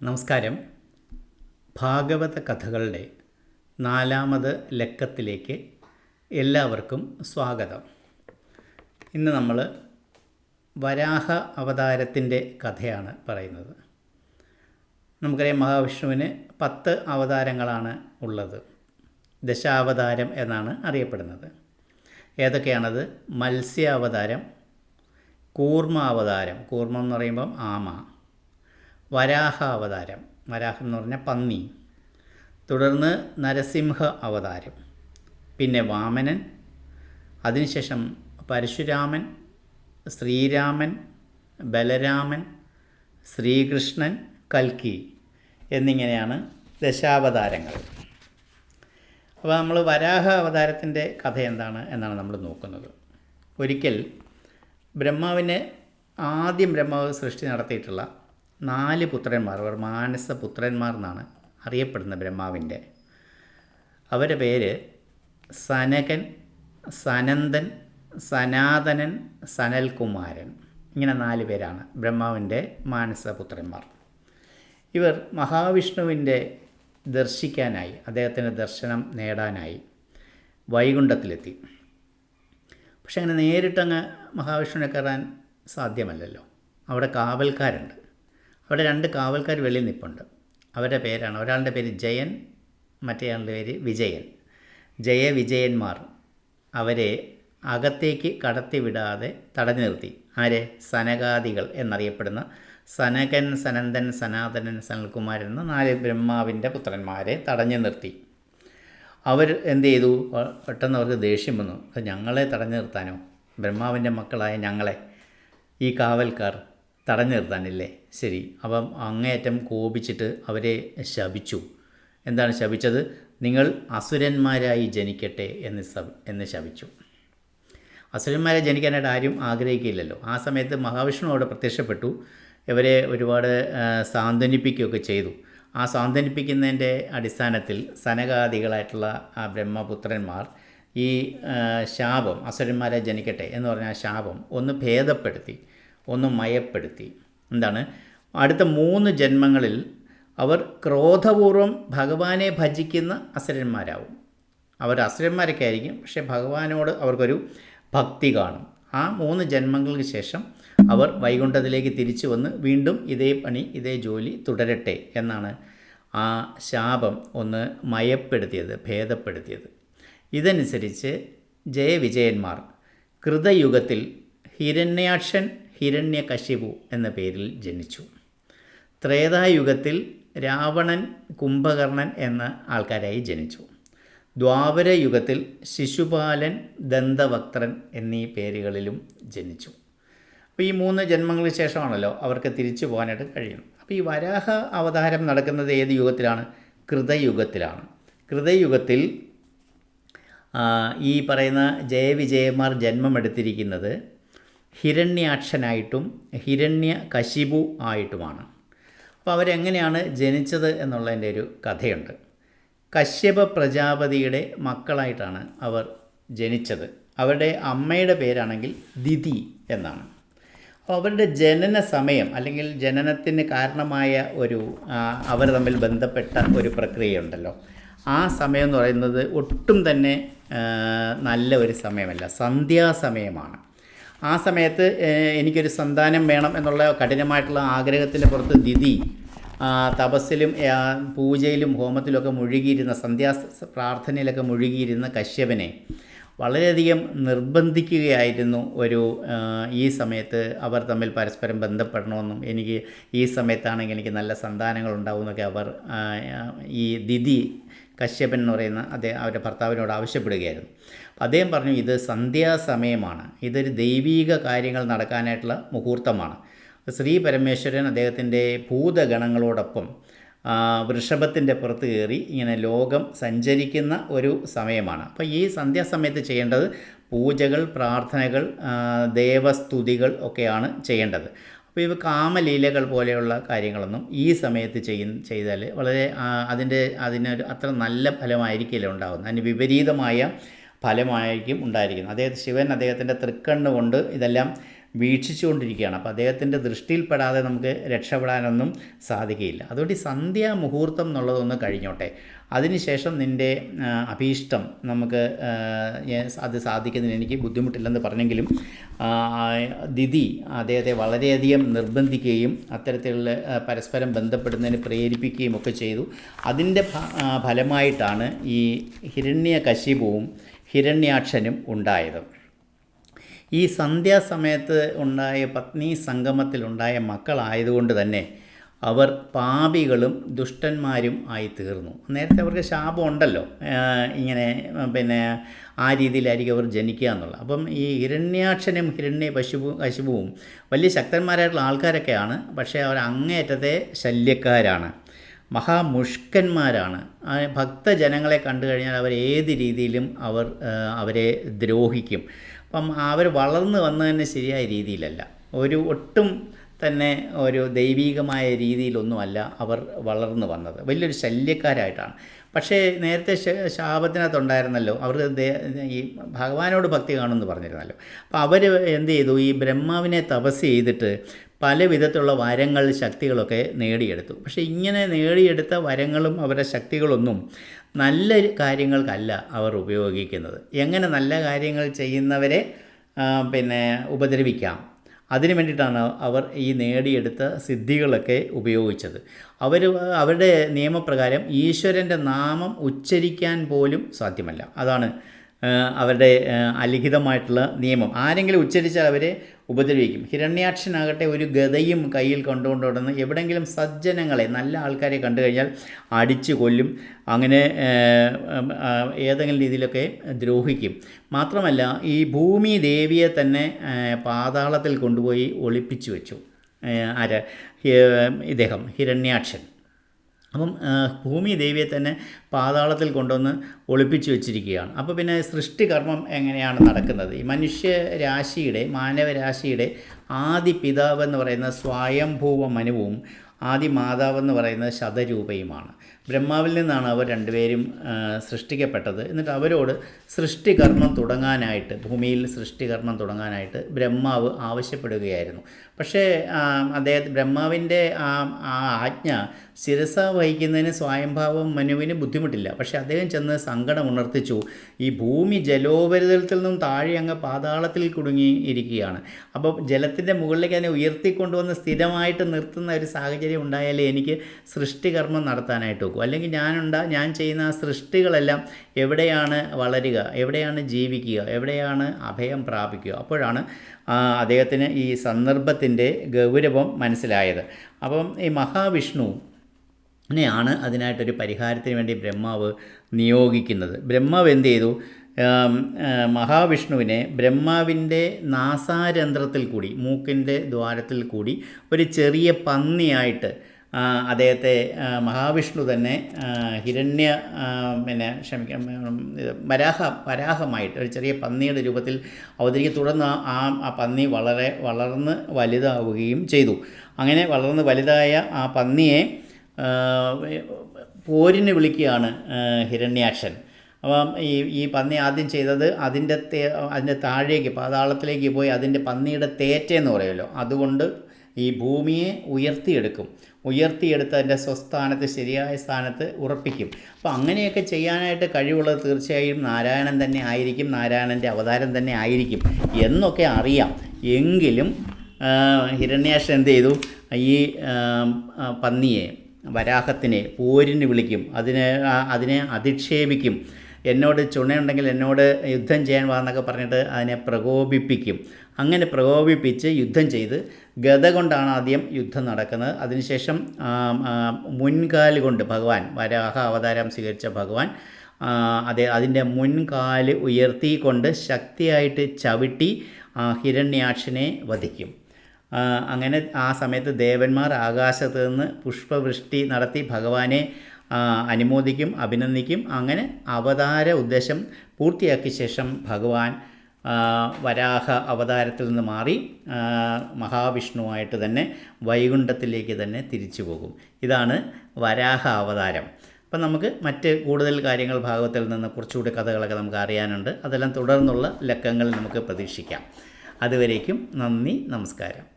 നമസ്കാരം. ഭാഗവത കഥകളുടെ 4ാമത് ലക്കത്തിലേക്ക് എല്ലാവർക്കും സ്വാഗതം. ഇന്ന് നമ്മൾ വരാഹ അവതാരത്തിൻ്റെ കഥയാണ് പറയുന്നത്. നമുക്കറിയാം, മഹാവിഷ്ണുവിന് 10 അവതാരങ്ങളാണ് ഉള്ളത്. ദശാവതാരം എന്നാണ് അറിയപ്പെടുന്നത്. ഏതൊക്കെയാണത്? മത്സ്യാവതാരം, കൂർമ്മ അവതാരം, കൂർമ്മം എന്ന് പറയുമ്പം ആമ, വരാഹ അവതാരം, വരാഹം എന്ന് പറഞ്ഞാൽ പന്നി, തുടർന്ന് നരസിംഹ അവതാരം, പിന്നെ വാമനൻ, അതിനുശേഷം പരശുരാമൻ, ശ്രീരാമൻ, ബലരാമൻ, ശ്രീകൃഷ്ണൻ, കൽക്കി എന്നിങ്ങനെയാണ് ദശാവതാരങ്ങൾ. അപ്പോൾ നമ്മൾ വരാഹ അവതാരത്തിൻ്റെ കഥ എന്താണ് എന്നാണ് നമ്മൾ നോക്കുന്നത്. ഒരിക്കൽ ആദ്യം ബ്രഹ്മാവ് സൃഷ്ടി നടത്തിയിട്ടുള്ള 4 പുത്രന്മാർ, അവർ മാനസപുത്രന്മാർ എന്നാണ് അറിയപ്പെടുന്ന ബ്രഹ്മാവിൻ്റെ. അവരുടെ പേര് സനകൻ, സനന്ദൻ, സനാതനൻ, സനൽകുമാരൻ. ഇങ്ങനെ 4 പേരാണ് ബ്രഹ്മാവിൻ്റെ മാനസപുത്രന്മാർ. ഇവർ മഹാവിഷ്ണുവിൻ്റെ ദർശിക്കാനായി, അദ്ദേഹത്തിൻ്റെ ദർശനം നേടാനായി വൈകുണ്ഠത്തിലെത്തി. പക്ഷെ അങ്ങനെ നേരിട്ടങ്ങ് മഹാവിഷ്ണുവിനെ കയറാൻ സാധ്യമല്ലല്ലോ. അവിടെ കാവൽക്കാരുണ്ട്. അവിടെ 2 കാവൽക്കാർ വെളിയിൽ നിൽപ്പുണ്ട്. അവരുടെ പേരാണ്, ഒരാളുടെ പേര് ജയൻ, മറ്റേയാളുടെ പേര് വിജയൻ. ജയവിജയന്മാർ അവരെ അകത്തേക്ക് കടത്തിവിടാതെ തടഞ്ഞു നിർത്തി. ആരെ? സനകാദികൾ എന്നറിയപ്പെടുന്ന സനകൻ, സനന്ദൻ, സനാതനൻ, സനൽകുമാരൻ എന്ന 4 ബ്രഹ്മാവിൻ്റെ പുത്രന്മാരെ തടഞ്ഞു നിർത്തി. അവർ എന്ത് ചെയ്തു? പെട്ടെന്ന് അവർക്ക് ദേഷ്യം വന്നു. ഞങ്ങളെ തടഞ്ഞു നിർത്താനോ? ബ്രഹ്മാവിൻ്റെ മക്കളായ ഞങ്ങളെ ഈ കാവൽക്കാർ തടഞ്ഞു നിർത്താനില്ലേ? ശരി. അപ്പം അങ്ങേയറ്റം കോപിച്ചിട്ട് അവരെ ശപിച്ചു. എന്താണ് ശപിച്ചത്? നിങ്ങൾ അസുരന്മാരായി ജനിക്കട്ടെ എന്ന് ശപിച്ചു. അസുരന്മാരെ ജനിക്കാനായിട്ട് ആരും ആഗ്രഹിക്കില്ലല്ലോ. ആ സമയത്ത് മഹാവിഷ്ണു അവിടെ പ്രത്യക്ഷപ്പെട്ടു. ഇവരെ ഒരുപാട് സാന്ത്വനിപ്പിക്കുകയൊക്കെ ചെയ്തു. ആ സാന്ത്വനിപ്പിക്കുന്നതിൻ്റെ അടിസ്ഥാനത്തിൽ സനകാദികളായിട്ടുള്ള ആ ബ്രഹ്മപുത്രന്മാർ ഈ ശാപം, അസുരന്മാരെ ജനിക്കട്ടെ എന്ന് പറഞ്ഞ ആ ശാപം ഒന്ന് ഭേദപ്പെടുത്തി, ഒന്ന് മയപ്പെടുത്തി. എന്താണ്? അടുത്ത 3 ജന്മങ്ങളിൽ അവർ ക്രോധപൂർവ്വം ഭഗവാനെ ഭജിക്കുന്ന അസുരന്മാരാവും. അവർ അസുരന്മാരൊക്കെ ആയിരിക്കും, പക്ഷേ ഭഗവാനോട് അവർക്കൊരു ഭക്തി കാണും. ആ 3 ജന്മങ്ങൾക്ക് ശേഷം അവർ വൈകുണ്ഠത്തിലേക്ക് തിരിച്ചു വന്ന് വീണ്ടും ഇതേ പണി, ഇതേ ജോലി തുടരട്ടെ എന്നാണ് ആ ശാപം ഒന്ന് മയപ്പെടുത്തിയത്, ഭേദപ്പെടുത്തിയത്. ഇതനുസരിച്ച് ജയവിജയന്മാർ കൃതയുഗത്തിൽ ഹിരണ്യാക്ഷൻ, ഹിരണ്യകശിപു എന്ന പേരിൽ ജനിച്ചു. ത്രേതായുഗത്തിൽ രാവണൻ, കുംഭകർണൻ എന്ന ആൾക്കാരായി ജനിച്ചു. ദ്വാപര യുഗത്തിൽ ശിശുപാലൻ, ദന്തവക്ത്രൻ എന്നീ പേരുകളിലും ജനിച്ചു. അപ്പോൾ ഈ 3 ജന്മങ്ങൾക്ക് ശേഷമാണല്ലോ അവർക്ക് തിരിച്ചു പോകാനായിട്ട് കഴിയുന്നത്. അപ്പോൾ ഈ വരാഹ അവതാരം നടക്കുന്നത് ഏത് യുഗത്തിലാണ്? കൃതയുഗത്തിലാണ്. കൃതയുഗത്തിൽ ഈ പറയുന്ന ജയവിജയന്മാർ ജന്മമെടുത്തിരിക്കുന്നത് ഹിരണ്യാക്ഷനായിട്ടും ഹിരണ്യകശിപു ആയിട്ടുമാണ്. അപ്പോൾ അവരെങ്ങനെയാണ് ജനിച്ചത് എന്നുള്ളതിൻ്റെ ഒരു കഥയുണ്ട്. കശ്യപ പ്രജാപതിയുടെ മക്കളായിട്ടാണ് അവർ ജനിച്ചത്. അവരുടെ അമ്മയുടെ പേരാണെങ്കിൽ ദിതി എന്നാണ്. അപ്പോൾ അവരുടെ ജനന സമയം, അല്ലെങ്കിൽ ജനനത്തിന് കാരണമായ അവർ തമ്മിൽ ബന്ധപ്പെട്ട ഒരു പ്രക്രിയയുണ്ടല്ലോ, ആ സമയം എന്ന് പറയുന്നത് ഒട്ടും തന്നെ നല്ല ഒരു സമയമല്ല, സന്ധ്യാസമയമാണ്. ആ സമയത്ത് എനിക്കൊരു സന്താനം വേണം എന്നുള്ള കഠിനമായിട്ടുള്ള ആഗ്രഹത്തിൻ്റെ പുറത്ത് ദിതി തപസ്സിലും പൂജയിലും ഹോമത്തിലുമൊക്കെ മുഴുകിയിരുന്ന, പ്രാർത്ഥനയിലൊക്കെ മുഴുകിയിരുന്ന കശ്യപനെ വളരെയധികം നിർബന്ധിക്കുകയായിരുന്നു. ഈ സമയത്ത് അവർ തമ്മിൽ പരസ്പരം ബന്ധപ്പെടണമെന്നും എനിക്ക് ഈ സമയത്താണെങ്കിൽ എനിക്ക് നല്ല സന്താനങ്ങൾ ഉണ്ടാവുമെന്നൊക്കെ അവർ ഈ ദിതി, കശ്യപൻ എന്ന് പറയുന്ന അവരുടെ ഭർത്താവിനോട് ആവശ്യപ്പെടുകയായിരുന്നു. അപ്പോൾ അദ്ദേഹം പറഞ്ഞു, ഇത് സന്ധ്യാസമയമാണ്, ഇതൊരു ദൈവീക കാര്യങ്ങൾ നടക്കാനായിട്ടുള്ള മുഹൂർത്തമാണ്. ശ്രീ പരമേശ്വരൻ അദ്ദേഹത്തിൻ്റെ ഭൂതഗണങ്ങളോടൊപ്പം വൃഷഭത്തിൻ്റെ പുറത്ത് കയറി ഇങ്ങനെ ലോകം സഞ്ചരിക്കുന്ന ഒരു സമയമാണ്. അപ്പോൾ ഈ സന്ധ്യാസമയത്ത് ചെയ്യേണ്ടത് പൂജകൾ, പ്രാർത്ഥനകൾ, ദേവസ്തുതികൾ ഒക്കെയാണ് ചെയ്യേണ്ടത്. അപ്പോൾ ഇവ കാമലീലകൾ പോലെയുള്ള കാര്യങ്ങളൊന്നും ഈ സമയത്ത് ചെയ്താൽ വളരെ അതിനൊരു അത്ര നല്ല ഫലമായിരിക്കില്ല ഉണ്ടാകുന്നത്. അതിന് വിപരീതമായ ഫലമായിരിക്കും ഉണ്ടായിരിക്കുന്നത്. ശിവൻ അദ്ദേഹത്തിൻ്റെ തൃക്കണ്ണുകൊണ്ട് ഇതെല്ലാം വീക്ഷിച്ചുകൊണ്ടിരിക്കുകയാണ്. അപ്പോൾ അദ്ദേഹത്തിൻ്റെ ദൃഷ്ടിയിൽപ്പെടാതെ നമുക്ക് രക്ഷപ്പെടാനൊന്നും സാധിക്കുകയില്ല. അതുകൊണ്ട് ഈ സന്ധ്യാമുഹൂർത്തം എന്നുള്ളതൊന്ന് കഴിഞ്ഞോട്ടെ, അതിനുശേഷം നിൻ്റെ അഭീഷ്ടം നമുക്ക് അത് സാധിക്കുന്നതിന് എനിക്ക് ബുദ്ധിമുട്ടില്ലെന്ന് പറഞ്ഞെങ്കിലും ദിതി അദ്ദേഹത്തെ വളരെയധികം നിർബന്ധിക്കുകയും അത്തരത്തിലുള്ള പരസ്പരം ബന്ധപ്പെടുന്നതിന് പ്രേരിപ്പിക്കുകയും ഒക്കെ ചെയ്തു. അതിൻ്റെ ഫലമായിട്ടാണ് ഈ ഹിരണ്യകശിപുവും ഹിരണ്യാക്ഷനും ഉണ്ടായത്. ഈ സന്ധ്യാസമയത്ത് ഉണ്ടായ പത്നി സംഗമത്തിലുണ്ടായ മക്കളായതുകൊണ്ട് തന്നെ അവർ പാപികളും ദുഷ്ടന്മാരും ആയി തീർന്നു. നേരത്തെ അവർക്ക് ശാപം ഉണ്ടല്ലോ, ഇങ്ങനെ പിന്നെ ആ രീതിയിലായിരിക്കും അവർ ജനിക്കുക എന്നുള്ളത്. അപ്പം ഈ ഹിരണ്യാക്ഷനും കശിപുവും വലിയ ശക്തന്മാരായിട്ടുള്ള ആൾക്കാരൊക്കെയാണ്, പക്ഷേ അവർ അങ്ങേയറ്റത്തെ ശല്യക്കാരാണ്, മഹാമുഷ്കന്മാരാണ്. ഭക്തജനങ്ങളെ കണ്ടു കഴിഞ്ഞാൽ അവർ ഏത് രീതിയിലും അവരെ ദ്രോഹിക്കും. അപ്പം അവർ വളർന്നു വന്നതന്നെ ശരിയായ രീതിയിലല്ല, ഒട്ടും തന്നെ ഒരു ദൈവീകമായ രീതിയിലൊന്നുമല്ല അവർ വളർന്നു വന്നത്, വലിയൊരു ശല്യക്കാരായിട്ടാണ്. പക്ഷേ നേരത്തെ ശാപത്തിനകത്തുണ്ടായിരുന്നല്ലോ, അവർക്ക് ഈ ഭഗവാനോട് ഭക്തി കാണുമെന്ന് പറഞ്ഞിരുന്നല്ലോ. അപ്പോൾ അവർ എന്ത് ചെയ്തു, ഈ ബ്രഹ്മാവിനെ തപസ് ചെയ്തിട്ട് പല വിധത്തിലുള്ള വരങ്ങൾ, ശക്തികളൊക്കെ നേടിയെടുത്തു. പക്ഷേ ഇങ്ങനെ നേടിയെടുത്ത വരങ്ങളും അവരുടെ ശക്തികളൊന്നും നല്ല കാര്യങ്ങൾക്കല്ല അവർ ഉപയോഗിക്കുന്നത്. എങ്ങനെ നല്ല കാര്യങ്ങൾ ചെയ്യുന്നവരെ ഉപദ്രവിക്കാം, അതിനു വേണ്ടിയിട്ടാണ് അവർ ഈ നേടിയെടുത്ത സിദ്ധികളൊക്കെ ഉപയോഗിച്ചത്. അവരുടെ നിയമപ്രകാരം ഈശ്വരൻ്റെ നാമം ഉച്ചരിക്കാൻ പോലും സാധ്യമല്ല. അതാണ് അവരുടെ അലിഖിതമായിട്ടുള്ള നിയമം. ആരെങ്കിലും ഉച്ചരിച്ചാൽ അവരെ ഉപദ്രവിക്കും. ഹിരണ്യാക്ഷനാകട്ടെ ഒരു ഗദയും കയ്യിൽ കൊണ്ടുകൊണ്ടുവന്ന് എവിടെയെങ്കിലും സജ്ജനങ്ങളെ, നല്ല ആൾക്കാരെ കണ്ടു കഴിഞ്ഞാൽ അടിച്ചു കൊല്ലും, അങ്ങനെ ഏതെങ്കിലും രീതിയിലൊക്കെ ദ്രോഹിക്കും. മാത്രമല്ല ഈ ഭൂമി ദേവിയെ തന്നെ പാതാളത്തിൽ കൊണ്ടുപോയി ഒളിപ്പിച്ചു വെച്ചു. ഇദ്ദേഹം ഹിരണ്യാക്ഷൻ. അപ്പം ഭൂമി ദേവിയെ തന്നെ പാതാളത്തിൽ കൊണ്ടുവന്ന് ഒളിപ്പിച്ചു വെച്ചിരിക്കുകയാണ്. അപ്പോൾ പിന്നെ സൃഷ്ടികർമ്മം എങ്ങനെയാണ് നടക്കുന്നത്? ഈ മനുഷ്യരാശിയുടെ, മാനവരാശിയുടെ ആദി പിതാവെന്ന് പറയുന്ന സ്വയംഭൂവ മനുവും ആദി മാതാവെന്ന് പറയുന്നത് ശതരൂപയുമാണ്. ബ്രഹ്മാവിൽ നിന്നാണ് അവർ രണ്ടുപേരും സൃഷ്ടിക്കപ്പെട്ടത്. എന്നിട്ട് അവരോട് സൃഷ്ടികർമ്മം തുടങ്ങാനായിട്ട്, ഭൂമിയിൽ സൃഷ്ടികർമ്മം തുടങ്ങാനായിട്ട് ബ്രഹ്മാവ് ആവശ്യപ്പെടുകയായിരുന്നു. പക്ഷേ ബ്രഹ്മാവിൻ്റെ ആ ആജ്ഞ ശിരസ വഹിക്കുന്നതിന് സ്വയംഭാവം മനുവിന് ബുദ്ധിമുട്ടില്ല. പക്ഷേ അദ്ദേഹം ചെന്ന് സങ്കടം ഉണർത്തിച്ചു. ഈ ഭൂമി ജലോപരിതലത്തിൽ നിന്നും താഴെ അങ്ങ് പാതാളത്തിൽ കുടുങ്ങി ഇരിക്കുകയാണ്. അപ്പോൾ ജലത്തിൻ്റെ മുകളിലേക്ക് അതിനെ ഉയർത്തിക്കൊണ്ടുവന്ന് സ്ഥിരമായിട്ട് നിർത്തുന്ന ഒരു സാഹചര്യം ഉണ്ടായാലേ എനിക്ക് സൃഷ്ടികർമ്മം നടത്താനായിട്ട് ഒക്കും. അല്ലെങ്കിൽ ഞാൻ ചെയ്യുന്ന ആ സൃഷ്ടികളെല്ലാം എവിടെയാണ് വളരുക, എവിടെയാണ് ജീവിക്കുക, എവിടെയാണ് അഭയം പ്രാപിക്കുക? അപ്പോഴാണ് അദ്ദേഹത്തിന് ഈ സന്ദർഭത്തിൻ്റെ ഗൗരവം മനസ്സിലായത്. അപ്പം ഈ മഹാവിഷ്ണുവിനെയാണ് അതിനായിട്ടൊരു പരിഹാരത്തിന് വേണ്ടി ബ്രഹ്മാവ് നിയോഗിക്കുന്നത്. ബ്രഹ്മാവ് എന്ത് ചെയ്തു? മഹാവിഷ്ണുവിനെ ബ്രഹ്മാവിൻ്റെ നാസാരന്ധ്രത്തിൽ കൂടി, മൂക്കിൻ്റെ ദ്വാരത്തിൽ കൂടി ഒരു ചെറിയ പന്നിയായിട്ട് അദ്ദേഹത്തെ മഹാവിഷ്ണു തന്നെ വരാഹമായിട്ട് ഒരു ചെറിയ പന്നിയുടെ രൂപത്തിൽ അവതരിക്കുക. തുടർന്ന് ആ പന്നി വളർന്ന് വലുതാവുകയും ചെയ്തു. അങ്ങനെ വളർന്ന് വലുതായ ആ പന്നിയെ പോരിന് വിളിക്കുകയാണ് ഹിരണ്യാക്ഷൻ. അപ്പം ഈ പന്നി ആദ്യം ചെയ്തത് അതിൻ്റെ താഴേക്ക് പാതാളത്തിലേക്ക് പോയി അതിൻ്റെ പന്നിയുടെ തേറ്റെന്ന് പറയുമല്ലോ, അതുകൊണ്ട് ഈ ഭൂമിയെ ഉയർത്തിയെടുത്ത് അതിൻ്റെ സ്വസ്ഥാനത്ത്, ശരിയായ സ്ഥാനത്ത് ഉറപ്പിക്കും. അപ്പോൾ അങ്ങനെയൊക്കെ ചെയ്യാനായിട്ട് കഴിവുള്ളത് തീർച്ചയായും നാരായണൻ തന്നെ ആയിരിക്കും, നാരായണൻ്റെ അവതാരം തന്നെ ആയിരിക്കും എന്നൊക്കെ അറിയാം. എങ്കിലും ഹിരണ്യാക്ഷൻ എന്ത് ചെയ്തു? ഈ പന്നിയെ, വരാഹത്തിനെ പോരിന് വിളിക്കും, അതിനെ അധിക്ഷേപിക്കും. എന്നോട് ചുണയുണ്ടെങ്കിൽ എന്നോട് യുദ്ധം ചെയ്യാൻ വാന്നൊക്കെ പറഞ്ഞിട്ട് അതിനെ പ്രകോപിപ്പിക്കും. അങ്ങനെ പ്രകോപിപ്പിച്ച് യുദ്ധം ചെയ്ത്, ഗദ കൊണ്ടാണ് ആദ്യം യുദ്ധം നടക്കുന്നത്. അതിനുശേഷം മുൻകാല് കൊണ്ട് ഭഗവാൻ, വരാഹ അവതാരം സ്വീകരിച്ച ഭഗവാൻ അതിൻ്റെ മുൻകാല് ഉയർത്തിക്കൊണ്ട് ശക്തിയായിട്ട് ചവിട്ടി ഹിരണ്യാക്ഷനെ വധിക്കും. അങ്ങനെ ആ സമയത്ത് ദേവന്മാർ ആകാശത്ത് നിന്ന് പുഷ്പവൃഷ്ടി നടത്തി ഭഗവാനെ അനുമോദിക്കും, അഭിനന്ദിക്കും. അങ്ങനെ അവതാര ഉദ്ദേശം പൂർത്തിയാക്കിയ ശേഷം ഭഗവാൻ വരാഹ അവതാരത്തിൽ നിന്ന് മാറി മഹാവിഷ്ണുവായിട്ട് തന്നെ വൈകുണ്ഠത്തിലേക്ക് തന്നെ തിരിച്ചു പോകും. ഇതാണ് വരാഹ അവതാരം. അപ്പം നമുക്ക് മറ്റ് കൂടുതൽ കാര്യങ്ങൾ ഭാഗവതത്തിൽ നിന്ന് കുറച്ചുകൂടി കഥകളൊക്കെ നമുക്ക് അറിയാനുണ്ട്. അതെല്ലാം തുടർന്നുള്ള ലക്കങ്ങളിൽ നമുക്ക് പ്രതീക്ഷിക്കാം. അതുവരേക്കും നന്ദി, നമസ്കാരം.